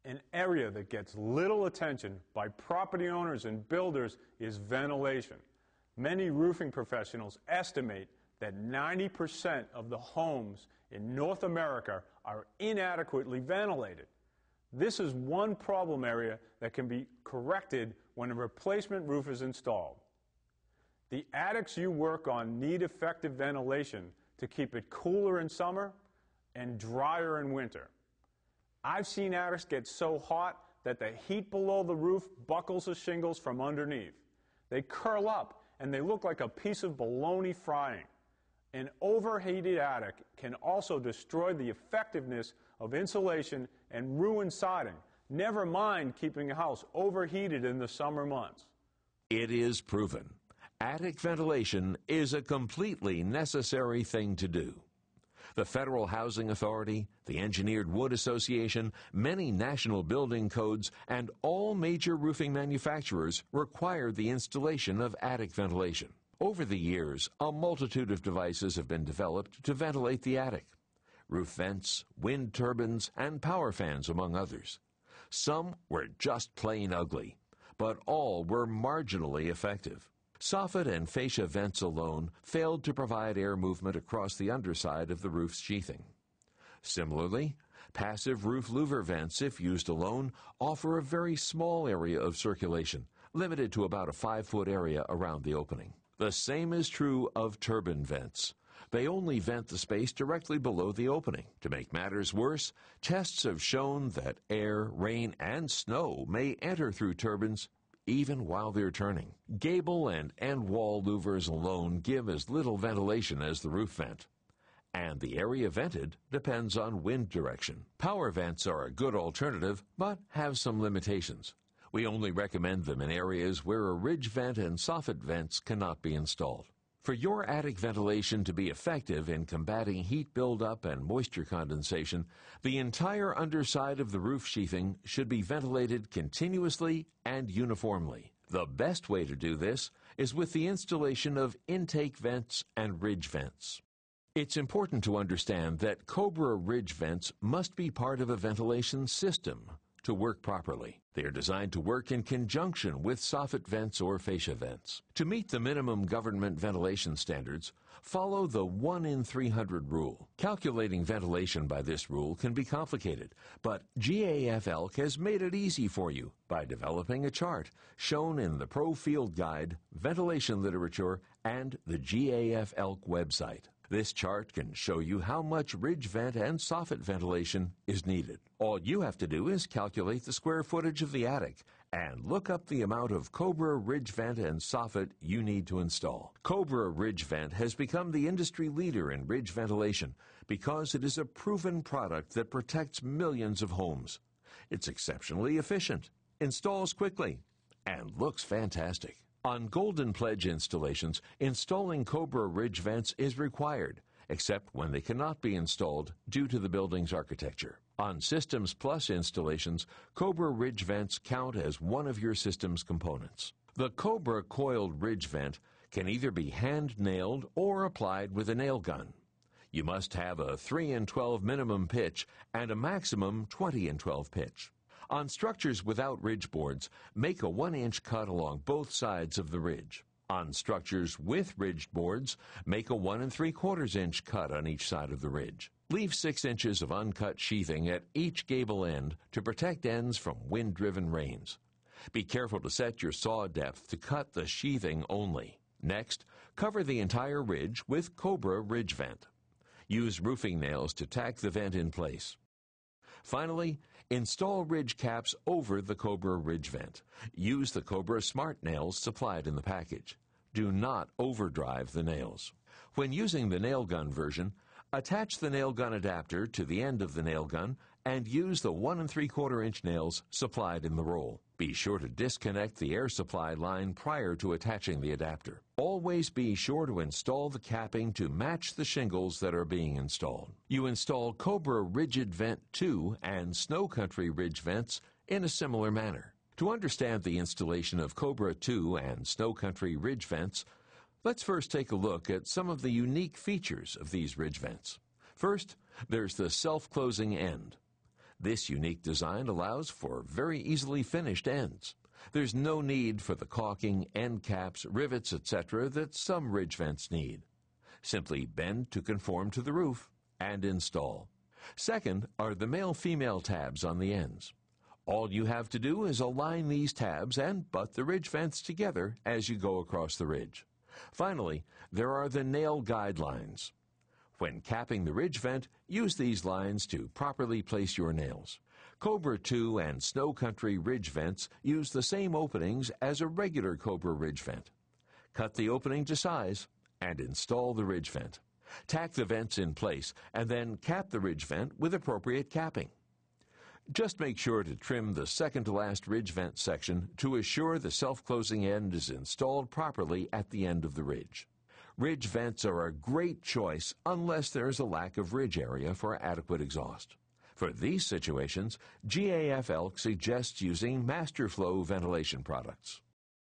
An area that gets little attention by property owners and builders is ventilation. Many roofing professionals estimate that 90% of the homes in North America are inadequately ventilated. This is one problem area that can be corrected when a replacement roof is installed. The attics you work on need effective ventilation to keep it cooler in summer and drier in winter. I've seen attics get so hot that the heat below the roof buckles the shingles from underneath. They curl up and they look like a piece of bologna frying. An overheated attic can also destroy the effectiveness of insulation and ruin siding, never mind keeping a house overheated in the summer months. It is proven. Attic ventilation is a completely necessary thing to do. The Federal Housing Authority, the Engineered Wood Association, many national building codes, and all major roofing manufacturers require the installation of attic ventilation. Over the years, a multitude of devices have been developed to ventilate the attic. Roof vents, wind turbines, and power fans, among others. Some were just plain ugly, but all were marginally effective. Soffit and fascia vents alone failed to provide air movement across the underside of the roof's sheathing. Similarly, passive roof louver vents, if used alone, offer a very small area of circulation, limited to about a 5-foot area around the opening. The same is true of turbine vents. They only vent the space directly below the opening. To make matters worse, tests have shown that air, rain, and snow may enter through turbines even while they're turning. Gable and end wall louvers alone give as little ventilation as the roof vent, and the area vented depends on wind direction. Power vents are a good alternative, but have some limitations. We only recommend them in areas where a ridge vent and soffit vents cannot be installed. For your attic ventilation to be effective in combating heat buildup and moisture condensation, the entire underside of the roof sheathing should be ventilated continuously and uniformly. The best way to do this is with the installation of intake vents and ridge vents. It's important to understand that Cobra ridge vents must be part of a ventilation system to work properly. They are designed to work in conjunction with soffit vents or fascia vents. To meet the minimum government ventilation standards, follow the 1 in 300 rule. Calculating ventilation by this rule can be complicated, but GAF has made it easy for you by developing a chart shown in the Pro Field Guide, Ventilation Literature, and the GAF website. This chart can show you how much ridge vent and soffit ventilation is needed. All you have to do is calculate the square footage of the attic and look up the amount of Cobra ridge vent and soffit you need to install. Cobra ridge vent has become the industry leader in ridge ventilation because it is a proven product that protects millions of homes. It's exceptionally efficient, installs quickly, and looks fantastic. On Golden Pledge installations, installing Cobra ridge vents is required, except when they cannot be installed due to the building's architecture. On Systems Plus installations, Cobra ridge vents count as one of your system's components. The Cobra coiled ridge vent can either be hand-nailed or applied with a nail gun. You must have a 3 in 12 minimum pitch and a maximum 20 in 12 pitch. On structures without ridge boards, make a 1-inch cut along both sides of the ridge. On structures with ridged boards, make a 1 3/4 inch cut on each side of the ridge. Leave 6 inches of uncut sheathing at each gable end to protect ends from wind-driven rains. Be careful to set your saw depth to cut the sheathing only. Next, cover the entire ridge with Cobra ridge vent. Use roofing nails to tack the vent in place. Finally, install ridge caps over the Cobra ridge vent. Use the Cobra Smart Nails supplied in the package. Do not overdrive the nails. When using the nail gun version, attach the nail gun adapter to the end of the nail gun and use the 1 3/4 inch nails supplied in the roll. Be sure to disconnect the air supply line prior to attaching the adapter. Always be sure to install the capping to match the shingles that are being installed. You install Cobra Rigid Vent 2 and Snow Country Ridge Vents in a similar manner. To understand the installation of Cobra 2 and Snow Country Ridge Vents, let's first take a look at some of the unique features of these ridge vents. First, there's the self-closing end. This unique design allows for very easily finished ends. There's no need for the caulking, end caps, rivets, etc. that some ridge vents need. Simply bend to conform to the roof and install. Second are the male-female tabs on the ends. All you have to do is align these tabs and butt the ridge vents together as you go across the ridge. Finally, there are the nail guidelines. When capping the ridge vent, use these lines to properly place your nails. Cobra 2 and Snow Country ridge vents use the same openings as a regular Cobra ridge vent. Cut the opening to size and install the ridge vent. Tack the vents in place and then cap the ridge vent with appropriate capping. Just make sure to trim the second-to-last ridge vent section to assure the self-closing end is installed properly at the end of the ridge. Ridge vents are a great choice unless there is a lack of ridge area for adequate exhaust. For these situations, GAF Elk suggests using MasterFlow ventilation products.